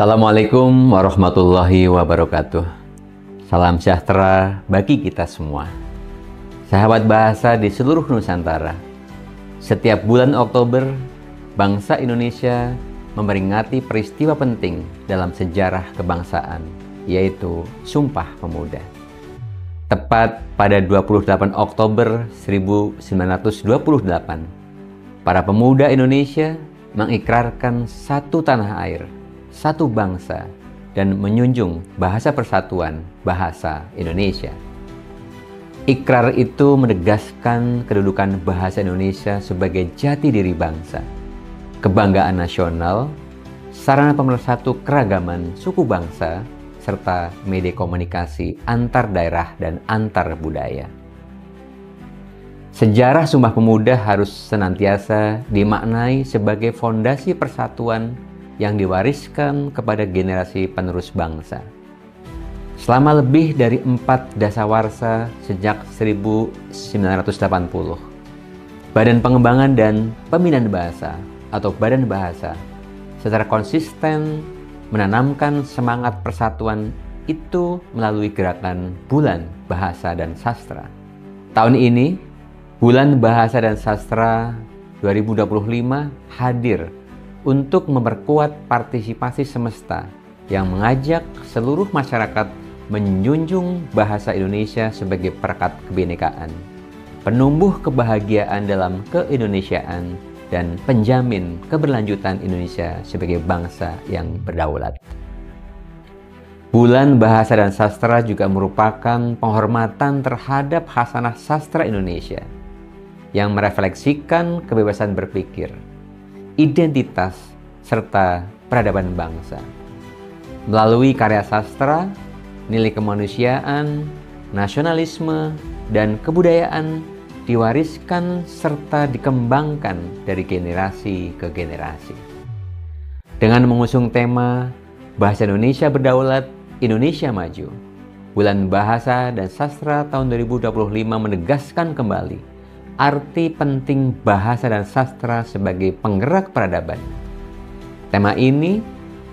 Assalamualaikum warahmatullahi wabarakatuh. Salam sejahtera bagi kita semua. Sahabat bahasa di seluruh Nusantara. Setiap bulan Oktober, bangsa Indonesia memperingati peristiwa penting dalam sejarah kebangsaan, yaitu Sumpah Pemuda. Tepat pada 28 Oktober 1928, para pemuda Indonesia mengikrarkan satu tanah air, satu bangsa, dan menjunjung bahasa persatuan, bahasa Indonesia. Ikrar itu menegaskan kedudukan bahasa Indonesia sebagai jati diri bangsa, kebanggaan nasional, sarana pemersatu keragaman suku bangsa, serta media komunikasi antar daerah dan antar budaya. Sejarah Sumpah Pemuda harus senantiasa dimaknai sebagai fondasi persatuan yang diwariskan kepada generasi penerus bangsa. Selama lebih dari 4 dasawarsa sejak 1980, Badan Pengembangan dan Pembinaan Bahasa atau Badan Bahasa secara konsisten menanamkan semangat persatuan itu melalui gerakan Bulan Bahasa dan Sastra. Tahun ini, Bulan Bahasa dan Sastra 2025 hadir untuk memperkuat partisipasi semesta yang mengajak seluruh masyarakat menjunjung bahasa Indonesia sebagai perekat kebinekaan, penumbuh kebahagiaan dalam keindonesiaan, dan penjamin keberlanjutan Indonesia sebagai bangsa yang berdaulat. Bulan Bahasa dan Sastra juga merupakan penghormatan terhadap khasanah sastra Indonesia yang merefleksikan kebebasan berpikir, identitas, serta peradaban bangsa. Melalui karya sastra, nilai kemanusiaan, nasionalisme, dan kebudayaan diwariskan serta dikembangkan dari generasi ke generasi. Dengan mengusung tema Bahasa Indonesia Berdaulat, Indonesia Maju, Bulan Bahasa dan Sastra tahun 2025 menegaskan kembali arti penting bahasa dan sastra sebagai penggerak peradaban. Tema ini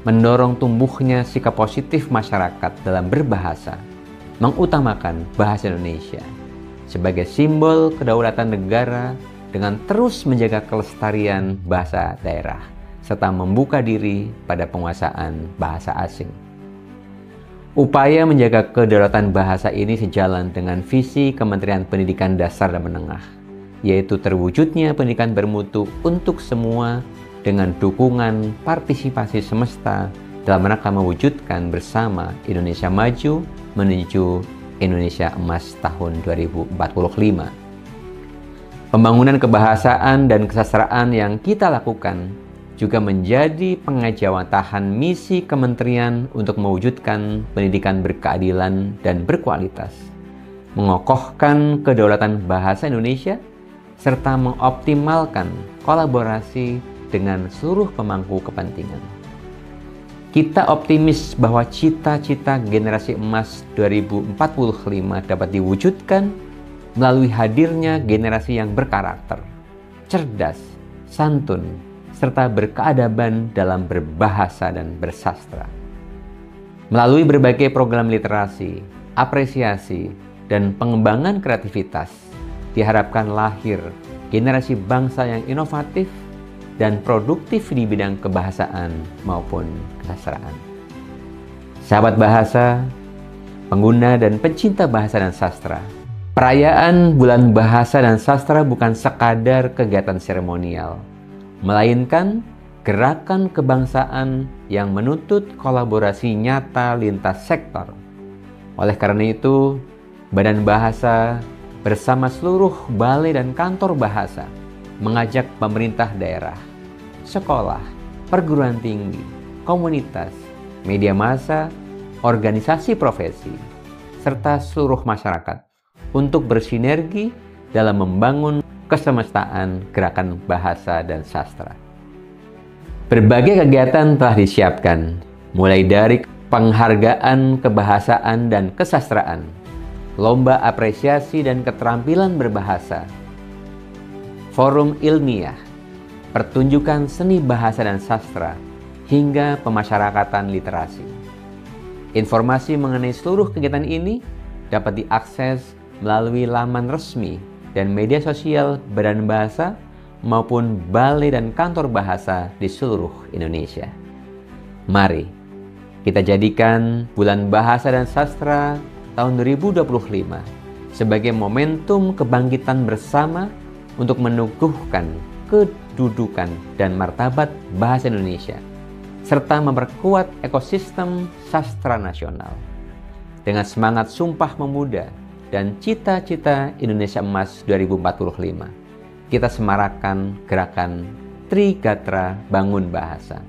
mendorong tumbuhnya sikap positif masyarakat dalam berbahasa, mengutamakan bahasa Indonesia sebagai simbol kedaulatan negara dengan terus menjaga kelestarian bahasa daerah, serta membuka diri pada penguasaan bahasa asing. Upaya menjaga kedaulatan bahasa ini sejalan dengan visi Kementerian Pendidikan Dasar dan Menengah, yaitu terwujudnya pendidikan bermutu untuk semua dengan dukungan partisipasi semesta dalam rangka mewujudkan bersama Indonesia Maju menuju Indonesia Emas tahun 2045. Pembangunan kebahasaan dan kesastraan yang kita lakukan juga menjadi pengajawantahan misi kementerian untuk mewujudkan pendidikan berkeadilan dan berkualitas, mengokohkan kedaulatan bahasa Indonesia, serta mengoptimalkan kolaborasi dengan seluruh pemangku kepentingan. Kita optimis bahwa cita-cita generasi emas 2045 dapat diwujudkan melalui hadirnya generasi yang berkarakter, cerdas, santun, serta berkeadaban dalam berbahasa dan bersastra. Melalui berbagai program literasi, apresiasi, dan pengembangan kreativitas, diharapkan lahir generasi bangsa yang inovatif dan produktif di bidang kebahasaan maupun kesastraan. Sahabat bahasa, pengguna dan pencinta bahasa dan sastra, perayaan Bulan Bahasa dan Sastra bukan sekadar kegiatan seremonial, melainkan gerakan kebangsaan yang menuntut kolaborasi nyata lintas sektor. Oleh karena itu, Badan Bahasa bersama seluruh balai dan kantor bahasa mengajak pemerintah daerah, sekolah, perguruan tinggi, komunitas, media massa, organisasi profesi, serta seluruh masyarakat untuk bersinergi dalam membangun kesemestaan gerakan bahasa dan sastra. Berbagai kegiatan telah disiapkan, mulai dari penghargaan kebahasaan dan kesastraan, lomba apresiasi dan keterampilan berbahasa, forum ilmiah, pertunjukan seni bahasa dan sastra, hingga pemasyarakatan literasi. Informasi mengenai seluruh kegiatan ini dapat diakses melalui laman resmi dan media sosial Badan Bahasa maupun balai dan kantor bahasa di seluruh Indonesia. Mari kita jadikan Bulan Bahasa dan Sastra tahun 2025 sebagai momentum kebangkitan bersama untuk meneguhkan kedudukan dan martabat bahasa Indonesia, serta memperkuat ekosistem sastra nasional. Dengan semangat Sumpah Pemuda dan cita-cita Indonesia Emas 2045, kita semarakan gerakan Trigatra Bangun Bahasa.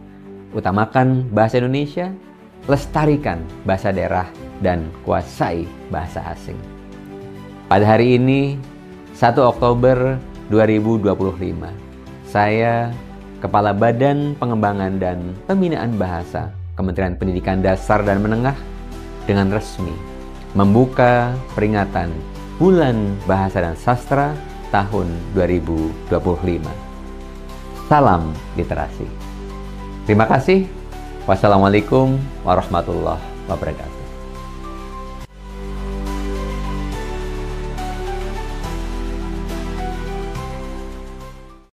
Utamakan bahasa Indonesia, lestarikan bahasa daerah, dan kuasai bahasa asing. Pada hari ini, 1 Oktober 2025, saya, Kepala Badan Pengembangan dan Pembinaan Bahasa Kementerian Pendidikan Dasar dan Menengah, dengan resmi membuka peringatan Bulan Bahasa dan Sastra tahun 2025. Salam literasi. Terima kasih. Wassalamualaikum warahmatullahi wabarakatuh.